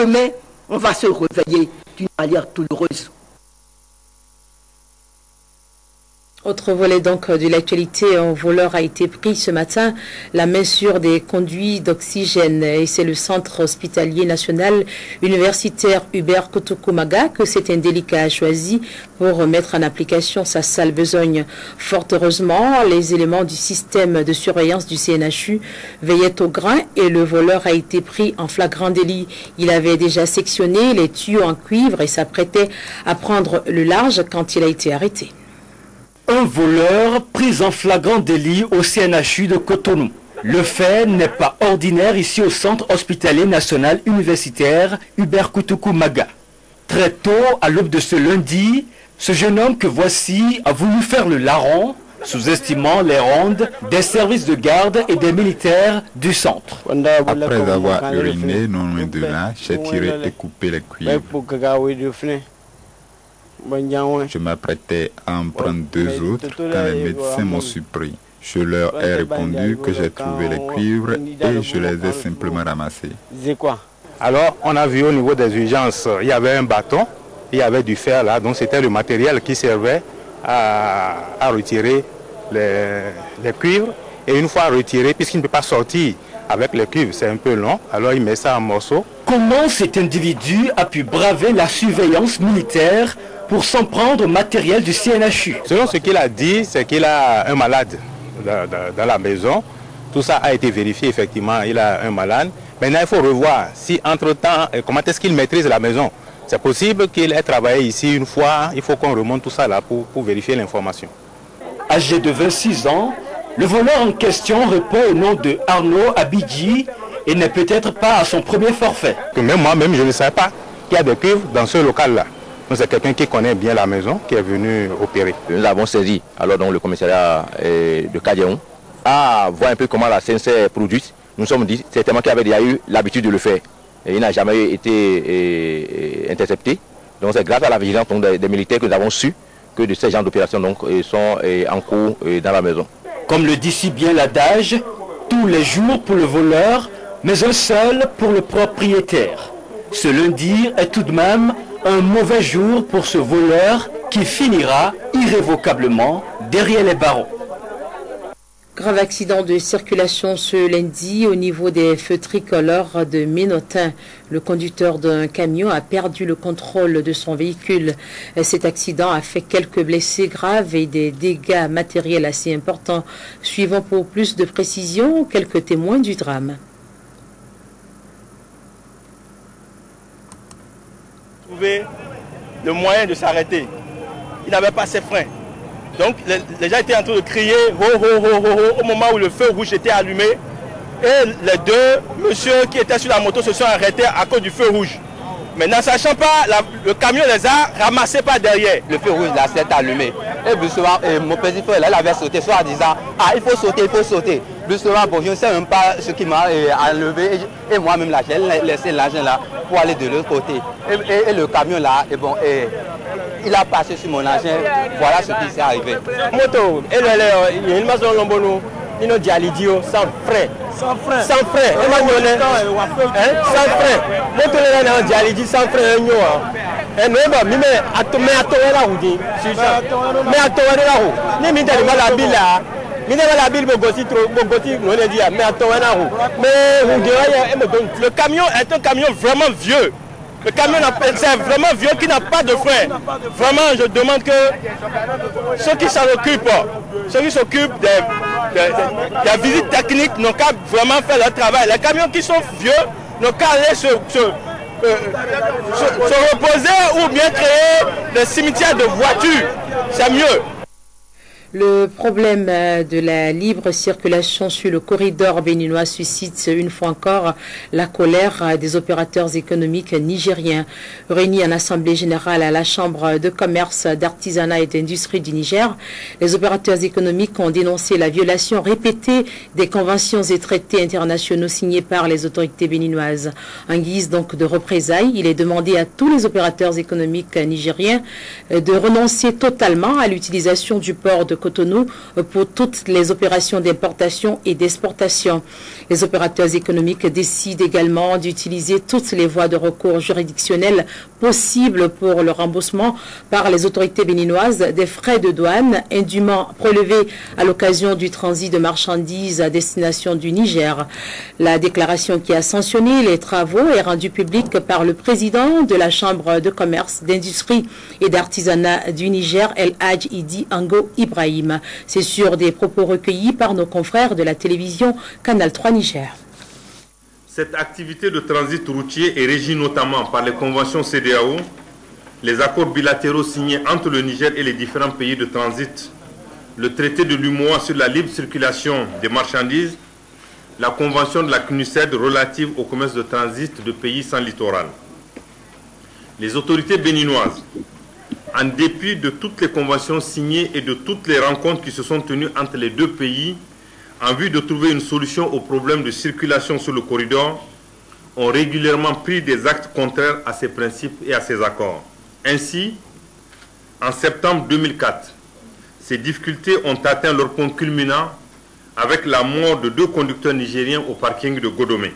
demain, on va se réveiller d'une manière douloureuse. Autre volet donc de l'actualité, un voleur a été pris ce matin, la main sur des conduits d'oxygène. Et c'est le centre hospitalier national universitaire Hubert Kutukumaga que cet indélicat a choisi pour mettre en application sa sale besogne. Fort heureusement, les éléments du système de surveillance du CNHU veillaient au grain et le voleur a été pris en flagrant délit. Il avait déjà sectionné les tuyaux en cuivre et s'apprêtait à prendre le large quand il a été arrêté. Un voleur pris en flagrant délit au CNHU de Cotonou. Le fait n'est pas ordinaire ici au centre hospitalier national universitaire Hubert Kutukumaga. Très tôt, à l'aube de ce lundi, ce jeune homme que voici a voulu faire le larron, sous-estimant les rondes des services de garde et des militaires du centre. Après avoir uriné non loin de là, j'ai tiré et coupé les cuivres. Je m'apprêtais à en prendre deux autres quand les médecins m'ont surpris. Je leur ai répondu que j'ai trouvé les cuivres et je les ai simplement ramassés. Alors on a vu au niveau des urgences, il y avait un bâton, il y avait du fer là, donc c'était le matériel qui servait à retirer les cuivres. Et une fois retiré, puisqu'il ne peut pas sortir avec les cuivres, c'est un peu long, alors il met ça en morceaux. Comment cet individu a pu braver la surveillance militaire pour s'en prendre au matériel du CNHU? Selon ce qu'il a dit, c'est qu'il a un malade dans la maison. Tout ça a été vérifié, effectivement, il a un malade. Maintenant, il faut revoir si entre-temps, comment est-ce qu'il maîtrise la maison. C'est possible qu'il ait travaillé ici une fois, il faut qu'on remonte tout ça là pour vérifier l'information. Âgé de 26 ans, le voleur en question répond au nom de Arnaud Abidji et n'est peut-être pas à son premier forfait. Même moi-même, je ne savais pas qu'il y a des cuivres dans ce local-là. C'est quelqu'un qui connaît bien la maison, qui est venu opérer. Nous avons saisi alors donc le commissariat de Kadiaon à voir un peu comment la scène s'est produite. Nous nous sommes dit certainement qu'il avait déjà eu l'habitude de le faire. Et il n'a jamais été intercepté. Donc c'est grâce à la vigilance des militaires que nous avons su que de ces genres d'opérations sont en cours dans la maison. Comme le dit si bien l'adage, tous les jours pour le voleur, mais un seul pour le propriétaire. Ce lundi est tout de même un mauvais jour pour ce voleur qui finira irrévocablement derrière les barreaux. Grave accident de circulation ce lundi au niveau des feux tricolores de Ménotin. Le conducteur d'un camion a perdu le contrôle de son véhicule. Cet accident a fait quelques blessés graves et des dégâts matériels assez importants. Suivons pour plus de précisions quelques témoins du drame. Trouver le moyen de s'arrêter. Il n'avait pas ses freins. Donc les gens étaient en train de crier ho ho ho ho ho au moment où le feu rouge était allumé. Et les deux messieurs qui étaient sur la moto se sont arrêtés à cause du feu rouge. Mais n'en sachant pas, le camion les a ramassés par derrière. Le feu rouge là s'est allumé. Et brusquement, mon petit frère là, il avait sauté, soit en disant ah il faut sauter, il faut sauter. Brusquement, bon, je ne sais même pas ce qui m'a enlevé. Et moi-même là, j'ai laissé l'argent là pour aller de l'autre côté. Et le camion là, et bon, il a passé sur mon argent. Voilà ce qui s'est arrivé. Moto, il y a une maison lombono, il a dit à l'idiot sans frais. Sans frais. Sans frais. Sans frais. Moto là, on dit à l'idiot sans frais. Et nous, mais à toi là où dit. Mais à toi là où. Ni mine de la bille là. Mine de la bille bogosi trop bogosi nous on dit mais à toi là où. Mais où dit le camion est un camion vraiment vieux. Le camion c'est vraiment vieux qui n'a pas de frein. Vraiment, je demande que ceux qui s'en occupent, ceux qui s'occupent des visites techniques n'ont qu'à vraiment faire leur travail. Les camions qui sont vieux n'ont qu'à aller se reposer ou bien créer des cimetières de voitures. C'est mieux. Le problème de la libre circulation sur le corridor béninois suscite une fois encore la colère des opérateurs économiques nigériens. Réunis en assemblée générale à la Chambre de commerce, d'artisanat et d'industrie du Niger, les opérateurs économiques ont dénoncé la violation répétée des conventions et traités internationaux signés par les autorités béninoises. En guise donc de représailles, il est demandé à tous les opérateurs économiques nigériens de renoncer totalement à l'utilisation du port de Cotonou pour toutes les opérations d'importation et d'exportation. Les opérateurs économiques décident également d'utiliser toutes les voies de recours juridictionnelles possibles pour le remboursement par les autorités béninoises des frais de douane indûment prélevés à l'occasion du transit de marchandises à destination du Niger. La déclaration qui a sanctionné les travaux est rendue publique par le président de la Chambre de commerce, d'industrie et d'artisanat du Niger, El Hadj Idi Ango Ibrahim. C'est sur des propos recueillis par nos confrères de la télévision Canal 3 Niger. Cette activité de transit routier est régie notamment par les conventions CEDEAO, les accords bilatéraux signés entre le Niger et les différents pays de transit, le traité de l'UMOA sur la libre circulation des marchandises, la convention de la CNUSED relative au commerce de transit de pays sans littoral. Les autorités béninoises, en dépit de toutes les conventions signées et de toutes les rencontres qui se sont tenues entre les deux pays en vue de trouver une solution aux problèmes de circulation sur le corridor, ont régulièrement pris des actes contraires à ces principes et à ces accords. Ainsi, en septembre 2004, ces difficultés ont atteint leur point culminant avec la mort de 2 conducteurs nigériens au parking de Godomé.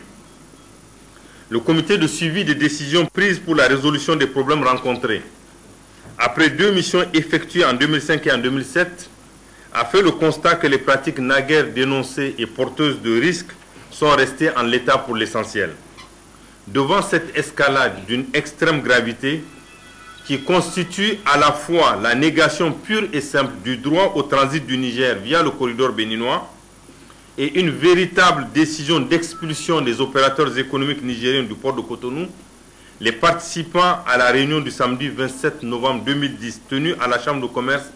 Le comité de suivi des décisions prises pour la résolution des problèmes rencontrés, après 2 missions effectuées en 2005 et en 2007, a fait le constat que les pratiques naguère dénoncées et porteuses de risques sont restées en l'état pour l'essentiel. Devant cette escalade d'une extrême gravité, qui constitue à la fois la négation pure et simple du droit au transit du Niger via le corridor béninois et une véritable décision d'expulsion des opérateurs économiques nigériens du port de Cotonou, les participants à la réunion du samedi 27 novembre 2010 tenue à la Chambre de commerce,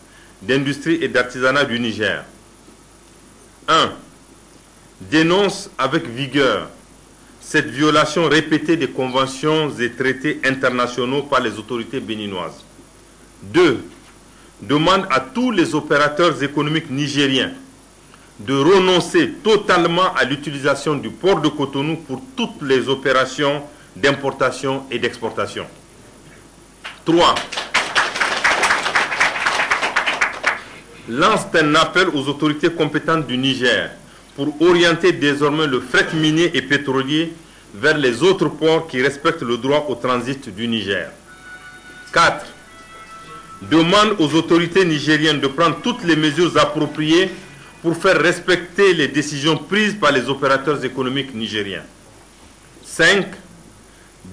d'industrie et d'artisanat du Niger. 1. Dénoncent avec vigueur cette violation répétée des conventions et traités internationaux par les autorités béninoises. 2. Demande à tous les opérateurs économiques nigériens de renoncer totalement à l'utilisation du port de Cotonou pour toutes les opérations d'importation et d'exportation. 3. Lance un appel aux autorités compétentes du Niger pour orienter désormais le fret minier et pétrolier vers les autres ports qui respectent le droit au transit du Niger. 4. Demande aux autorités nigériennes de prendre toutes les mesures appropriées pour faire respecter les décisions prises par les opérateurs économiques nigériens. 5.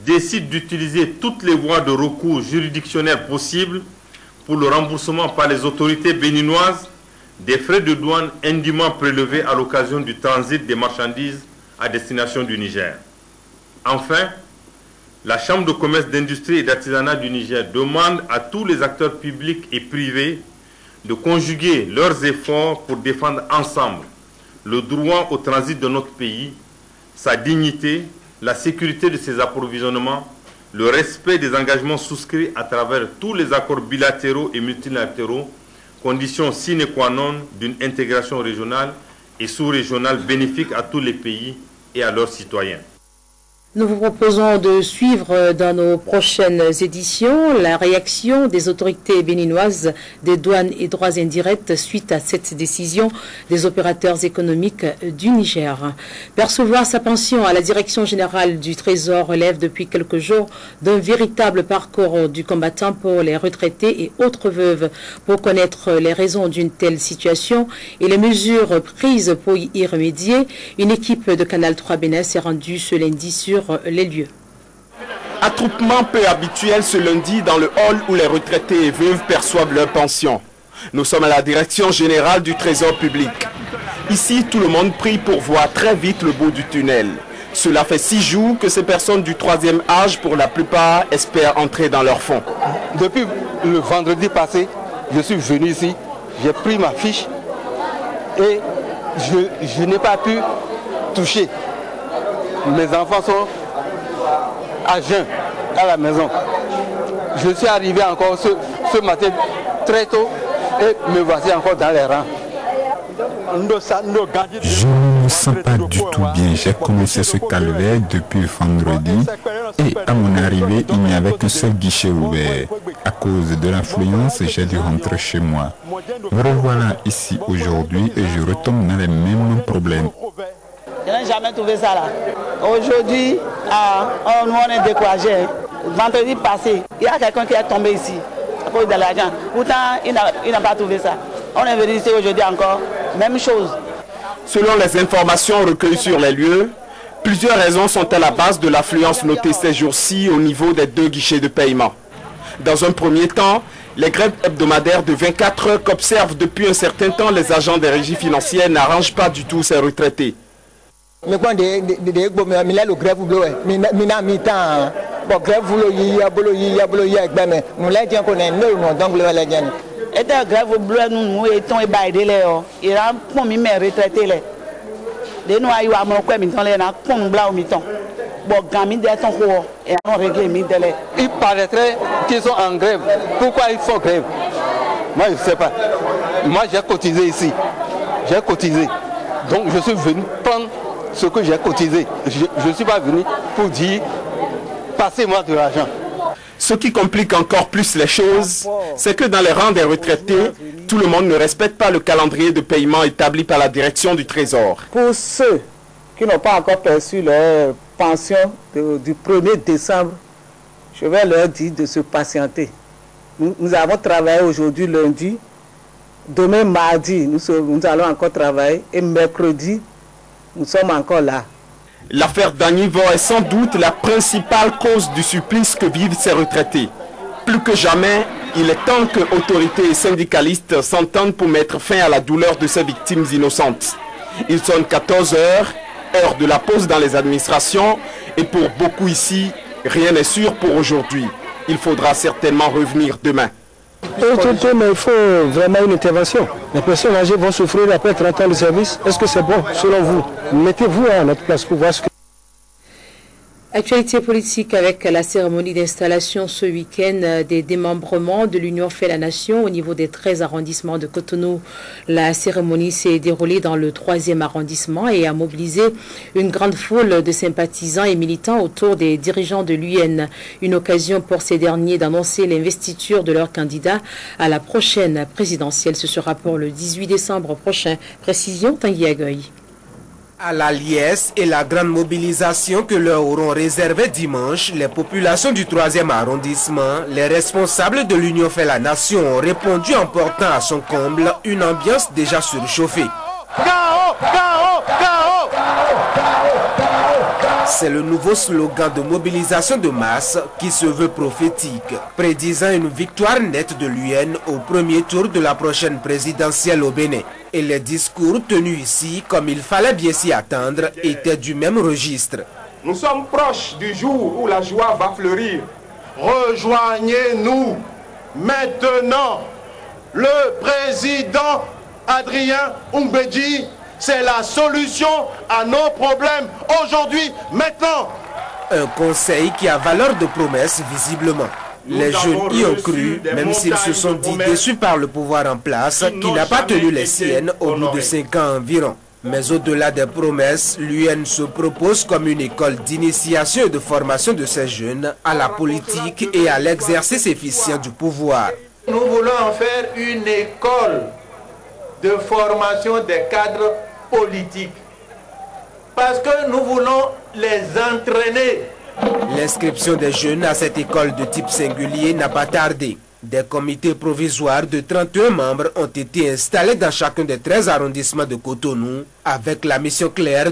Décide d'utiliser toutes les voies de recours juridictionnels possibles pour le remboursement par les autorités béninoises des frais de douane indûment prélevés à l'occasion du transit des marchandises à destination du Niger. Enfin, la Chambre de commerce, d'industrie et d'artisanat du Niger demande à tous les acteurs publics et privés de conjuguer leurs efforts pour défendre ensemble le droit au transit de notre pays, sa dignité, la sécurité de ses approvisionnements, le respect des engagements souscrits à travers tous les accords bilatéraux et multilatéraux, condition sine qua non d'une intégration régionale et sous-régionale bénéfique à tous les pays et à leurs citoyens. Nous vous proposons de suivre dans nos prochaines éditions la réaction des autorités béninoises des douanes et droits indirects suite à cette décision des opérateurs économiques du Niger. Percevoir sa pension à la Direction générale du Trésor relève depuis quelques jours d'un véritable parcours du combattant pour les retraités et autres veuves. Pour connaître les raisons d'une telle situation et les mesures prises pour y remédier, une équipe de Canal 3 Bénin s'est rendue ce lundi sur les lieux. Attroupement peu habituel ce lundi dans le hall où les retraités et veuves perçoivent leur pension. Nous sommes à la Direction générale du Trésor public. Ici, tout le monde prie pour voir très vite le bout du tunnel. Cela fait 6 jours que ces personnes du 3e âge, pour la plupart, espèrent entrer dans leur fonds. Depuis le vendredi passé, je suis venu ici, j'ai pris ma fiche et je n'ai pas pu toucher. Mes enfants sont à jeun à la maison. Je suis arrivé encore ce matin très tôt et me voici encore dans les rangs. Je sens pas du tout bien. J'ai commencé ce calvaire depuis vendredi et à mon arrivée, il n'y avait qu'un seul guichet ouvert. À cause de l'affluence, j'ai dû rentrer chez moi. Me revoilà ici aujourd'hui et je retombe dans les mêmes problèmes. Je n'ai jamais trouvé ça là. Aujourd'hui, nous on est découragés. Vendredi passé, il y a quelqu'un qui est tombé ici à cause de l'argent. Pourtant, il n'a pas trouvé ça. On est venu ici aujourd'hui encore, même chose. Selon les informations recueillies sur les lieux, plusieurs raisons sont à la base de l'affluence notée ces jours-ci au niveau des 2 guichets de paiement. Dans un premier temps, les grèves hebdomadaires de 24 heures qu'observent depuis un certain temps les agents des régies financières n'arrangent pas du tout ces retraités. Mais quand le grève bon grève vous nous les gens connaissent nous donc le les gens et de grève bleu nous étant et baïdé les il a pour mi mais retraité les de nous ayo amon quoi mi temps les na pon bla au mi temps bon gami de ton ko et on régler mi de les il paraîtrait qu'ils sont en grève. Pourquoi ils font grève? Moi je sais pas. Moi j'ai cotisé ici. J'ai cotisé. Donc je suis venu prendre ce que j'ai cotisé. Je ne suis pas venu pour dire passez-moi de l'argent. Ce qui complique encore plus les choses, c'est que dans les rangs des retraités, tout le monde ne respecte pas le calendrier de paiement établi par la direction du Trésor. Pour ceux qui n'ont pas encore perçu leur pension du 1er décembre, je vais leur dire de se patienter. Nous avons travaillé aujourd'hui lundi, demain mardi, nous allons encore travailler et mercredi, nous sommes encore là. L'affaire Danivo est sans doute la principale cause du supplice que vivent ces retraités. Plus que jamais, il est temps que autorités et syndicalistes s'entendent pour mettre fin à la douleur de ces victimes innocentes. Il sonne 14 heures, heure de la pause dans les administrations, et pour beaucoup ici, rien n'est sûr pour aujourd'hui. Il faudra certainement revenir demain. Mais il faut vraiment une intervention. Les personnes âgées vont souffrir après 30 ans de service. Est-ce que c'est bon, selon vous? Mettez-vous à notre place pour voir ce que... Actualité politique avec la cérémonie d'installation ce week-end des démembrements de l'Union fait la nation au niveau des 13 arrondissements de Cotonou. La cérémonie s'est déroulée dans le 3e arrondissement et a mobilisé une grande foule de sympathisants et militants autour des dirigeants de l'UN. Une occasion pour ces derniers d'annoncer l'investiture de leur candidat à la prochaine présidentielle. Ce sera pour le 18 décembre prochain. Précision, Tanguy Agoy. À la liesse et la grande mobilisation que leur auront réservé dimanche, les populations du 3e arrondissement, les responsables de l'Union fait la nation ont répondu en portant à son comble une ambiance déjà surchauffée. C'est le nouveau slogan de mobilisation de masse qui se veut prophétique, prédisant une victoire nette de l'UN au premier tour de la prochaine présidentielle au Bénin. Et les discours tenus ici, comme il fallait bien s'y attendre, étaient du même registre. Nous sommes proches du jour où la joie va fleurir. Rejoignez-nous maintenant. Le président Adrien Oumbedji, c'est la solution à nos problèmes aujourd'hui, maintenant. Un conseil qui a valeur de promesse visiblement. Les jeunes y ont cru, même s'ils se sont dit déçus par le pouvoir en place, qui n'a pas tenu les siennes au bout de 5 ans environ. Mais au-delà des promesses, l'UN se propose comme une école d'initiation et de formation de ces jeunes à la politique et à l'exercice efficient du pouvoir. Nous voulons en faire une école de formation des cadres politiques. Parce que nous voulons les entraîner. L'inscription des jeunes à cette école de type singulier n'a pas tardé. Des comités provisoires de 31 membres ont été installés dans chacun des 13 arrondissements de Cotonou avec la mission claire